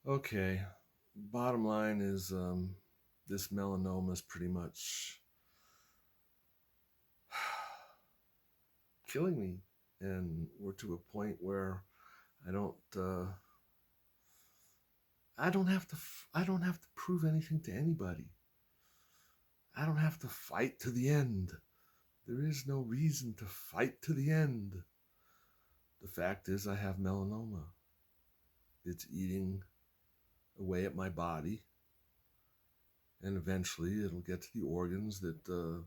Okay. Bottom line is this melanoma is pretty much killing me, and we're to a point where I don't uh, I don't have to prove anything to anybody. I don't have to fight to the end. There is no reason to fight to the end. The fact is, I have melanoma. It's eating away at my body, and eventually it'll get to the organs that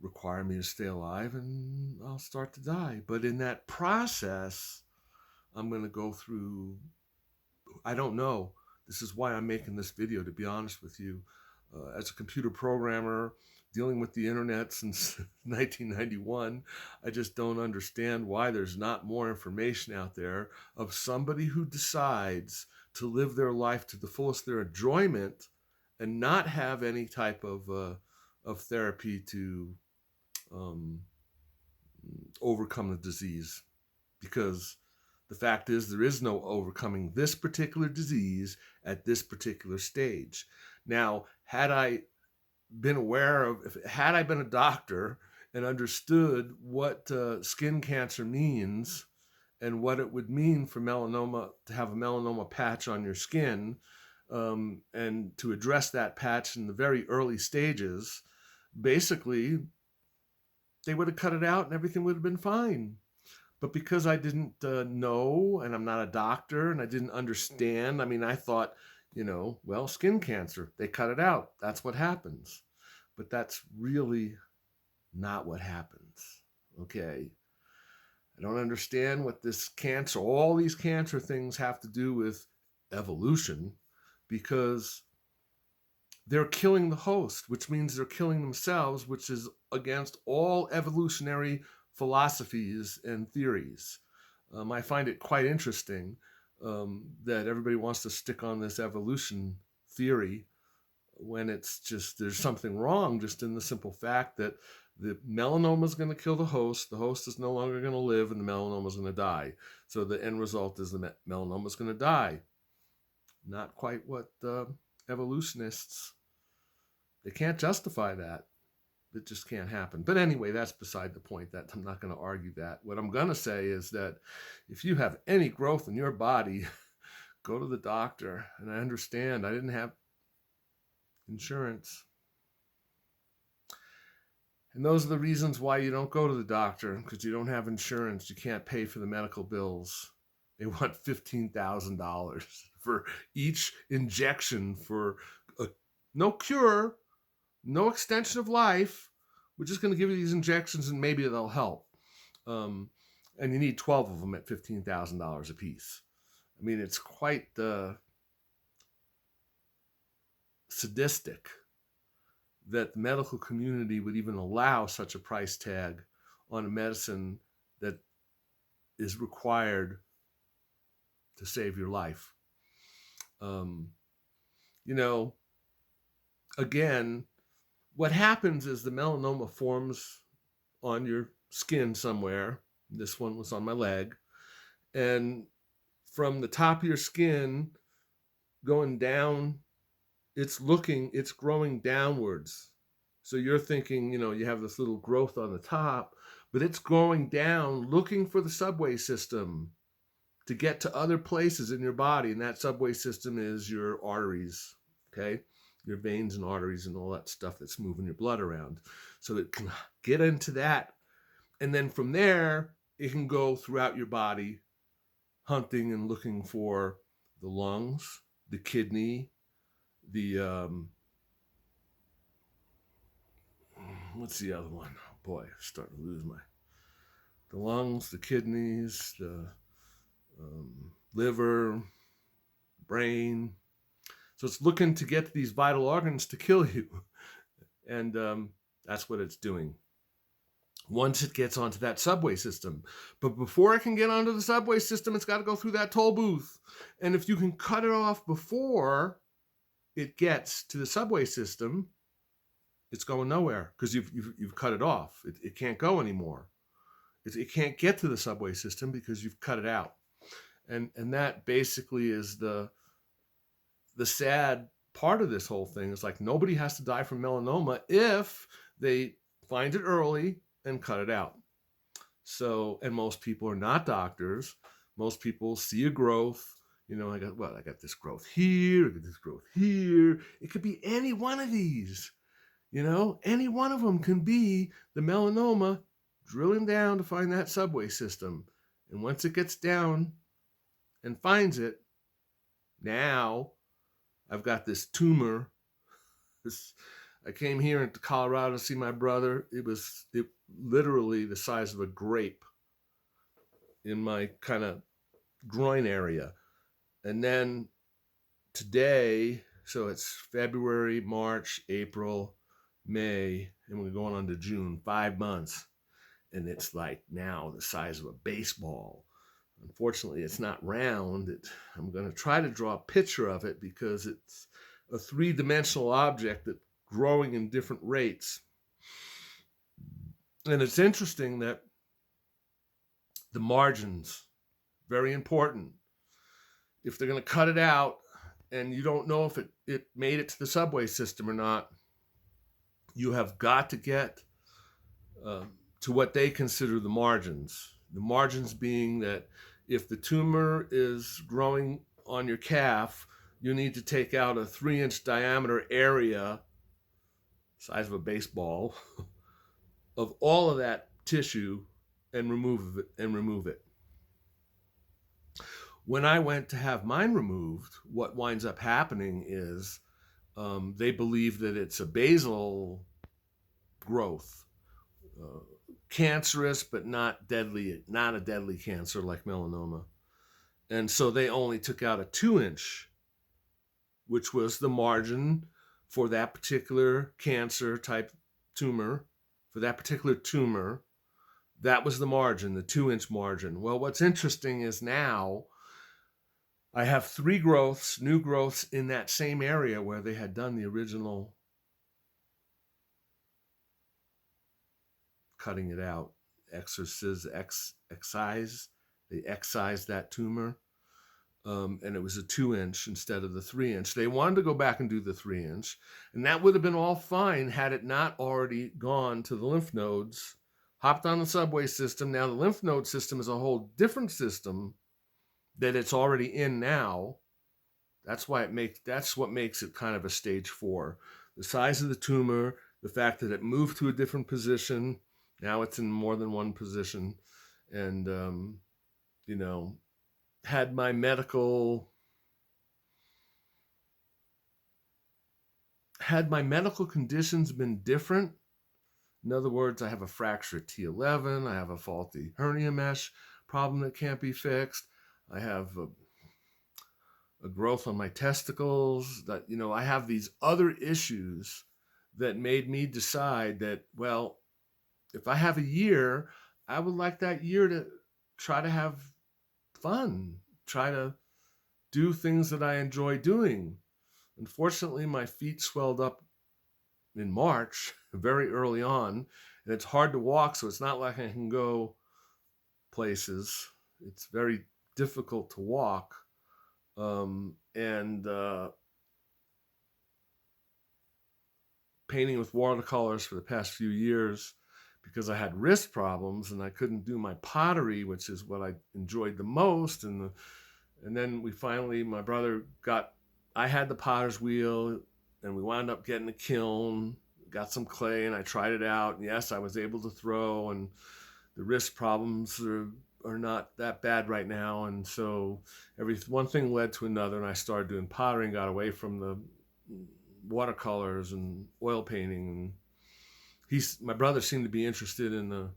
require me to stay alive, and I'll start to die. But in that process, I'm going to go through, I don't know. This is why I'm making this video, to be honest with you. As a computer programmer, dealing with the internet since 1991, I just don't understand why there's not more information out there of somebody who decides to live their life to the fullest of their enjoyment and not have any type of therapy to um, overcome the disease. Because the fact is, there is no overcoming this particular disease at this particular stage. Now, had I been aware of, had I been a doctor and understood what skin cancer means and what it would mean for melanoma, to have a melanoma patch on your skin, and to address that patch in the very early stages, basically, they would have cut it out and everything would have been fine. But because I didn't know, and I'm not a doctor, and I didn't understand, I mean, I thought, well, skin cancer, they cut it out. That's what happens. But that's really not what happens. Okay. I don't understand what this cancer, all these cancer things have to do with evolution, because they're killing the host, which means they're killing themselves, which is against all evolutionary philosophies and theories. I find it quite interesting that everybody wants to stick on this evolution theory when it's just, there's something wrong just in the simple fact that the melanoma is going to kill the host is no longer going to live, and the melanoma is going to die. So the end result is the melanoma is going to die. Not quite what evolutionists, they can't justify that. It just can't happen. But anyway, that's beside the point. That I'm not going to argue that. What I'm going to say is that if you have any growth in your body, go to the doctor. And I understand I didn't have insurance. And those are the reasons why you don't go to the doctor, because you don't have insurance. You can't pay for the medical bills. They want $15,000 for each injection for no cure, no extension of life. We're just going to give you these injections and maybe they'll help. And you need 12 of them at $15,000 a piece. I mean, it's quite sadistic that the medical community would even allow such a price tag on a medicine that is required to save your life. You know, again, what happens is the melanoma forms on your skin somewhere. This one was on my leg. And from the top of your skin going down, it's growing downwards. So you're thinking, you have this little growth on the top, but it's growing down looking for the subway system to get to other places in your body. And that subway system is your arteries, okay? Your veins and arteries and all that stuff that's moving your blood around. So it can get into that. And then from there, it can go throughout your body, hunting and looking for the lungs, the kidney, the, what's the other one? Oh boy, I'm starting to lose the lungs, the kidneys, the liver, brain. So it's looking to get to these vital organs to kill you. And that's what it's doing once it gets onto that subway system. But before it can get onto the subway system, it's got to go through that toll booth. And if you can cut it off before it gets to the subway system, it's going nowhere, because you've cut it off. It can't go anymore. It can't get to the subway system because you've cut it out. And that basically is the the sad part of this whole thing is like nobody has to die from melanoma if they find it early and cut it out. So, and most people are not doctors. Most people see a growth. I got this growth here, I got this growth here. It could be any one of these. Any one of them can be the melanoma drilling down to find that subway system. And once it gets down and finds it, now I've got this tumor. I came here into Colorado to see my brother. It literally the size of a grape in my kind of groin area. And then today, so it's February, March, April, May, and we're going on to June, 5 months. And it's like now the size of a baseball. Unfortunately, it's not round. I'm going to try to draw a picture of it because it's a three-dimensional object that's growing in different rates. And it's interesting that the margins, very important. If they're going to cut it out and you don't know if it made it to the subway system or not, you have got to get to what they consider the margins. The margins being that if the tumor is growing on your calf, you need to take out a 3-inch diameter area, size of a baseball, of all of that tissue and remove it. When I went to have mine removed, what winds up happening is they believe that it's a basal growth, cancerous but not deadly, not a deadly cancer like melanoma. And so they only took out a 2-inch, which was the margin for that particular cancer type tumor, for that particular tumor. That was the margin, the 2-inch margin. Well, what's interesting is now I have 3 growths, new growths in that same area where they had done the original cutting it out, excised. They excised that tumor, and it was a 2-inch instead of the 3-inch. They wanted to go back and do the 3-inch, and that would have been all fine had it not already gone to the lymph nodes, hopped on the subway system. Now the lymph node system is a whole different system that it's already in now. That's what makes it kind of a stage 4. The size of the tumor, the fact that it moved to a different position. Now it's in more than one position. And, had my medical conditions been different, in other words, I have a fracture at T11, I have a faulty hernia mesh problem that can't be fixed, I have a growth on my testicles, that, I have these other issues that made me decide that, well, if I have a year, I would like that year to try to have fun, try to do things that I enjoy doing. Unfortunately, my feet swelled up in March, very early on, and it's hard to walk, so it's not like I can go places. It's very difficult to walk. Painting with watercolors for the past few years, because I had wrist problems and I couldn't do my pottery, which is what I enjoyed the most. And then my brother I had the potter's wheel, and we wound up getting a kiln, got some clay, and I tried it out. And yes, I was able to throw, and the wrist problems are not that bad right now. And so one thing led to another, and I started doing pottery and got away from the watercolors and oil painting. My brother seemed to be interested in the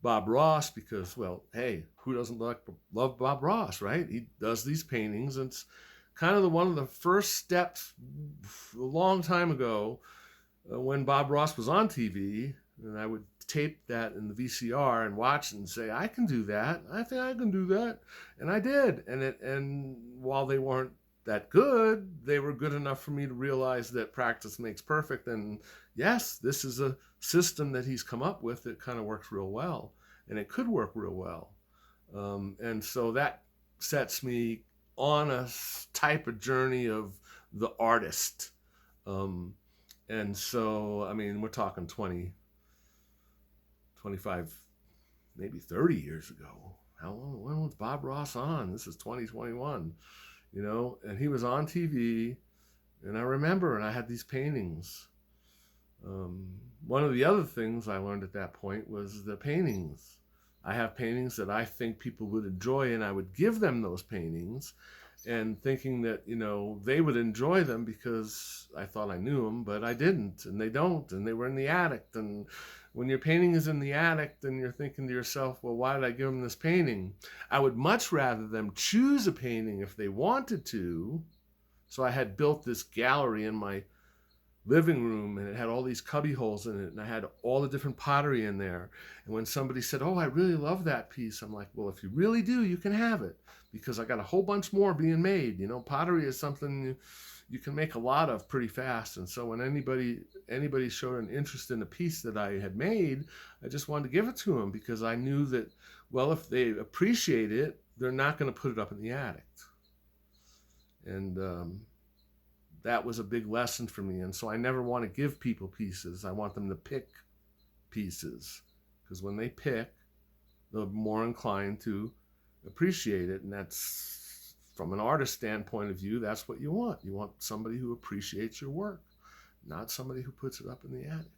Bob Ross because, well, hey, who doesn't love Bob Ross, right? He does these paintings, and it's kind of one of the first steps a long time ago when Bob Ross was on TV, and I would tape that in the VCR and watch and say, I can do that. I think I can do that. And I did. And while they weren't that good, they were good enough for me to realize that practice makes perfect. And yes, this is a system that he's come up with that kind of works real well, and it could work real well. And so that sets me on a type of journey of the artist. And so, I mean, we're talking 20, 25, maybe 30 years ago. How long? When was Bob Ross on? This is 2021, and he was on TV. And I remember, and I had these paintings. One of the other things I learned at that point was the paintings. I have paintings that I think people would enjoy, and I would give them those paintings, and thinking that they would enjoy them because I thought I knew them, but I didn't, and they don't, and they were in the attic. And when your painting is in the attic, then you're thinking to yourself, well, why did I give them this painting? I would much rather them choose a painting if they wanted to. So I had built this gallery in my living room, and it had all these cubby holes in it, and I had all the different pottery in there. And when somebody said, oh, I really love that piece, I'm like, well, if you really do, you can have it, because I got a whole bunch more being made. Pottery is something you can make a lot of pretty fast. And so when anybody showed an interest in a piece that I had made, I just wanted to give it to them, because I knew that, well, if they appreciate it, they're not going to put it up in the attic. And that was a big lesson for me. And so I never want to give people pieces. I want them to pick pieces, because when they pick, they're more inclined to appreciate it. And that's, from an artist standpoint of view, that's what you want. You want somebody who appreciates your work, not somebody who puts it up in the attic.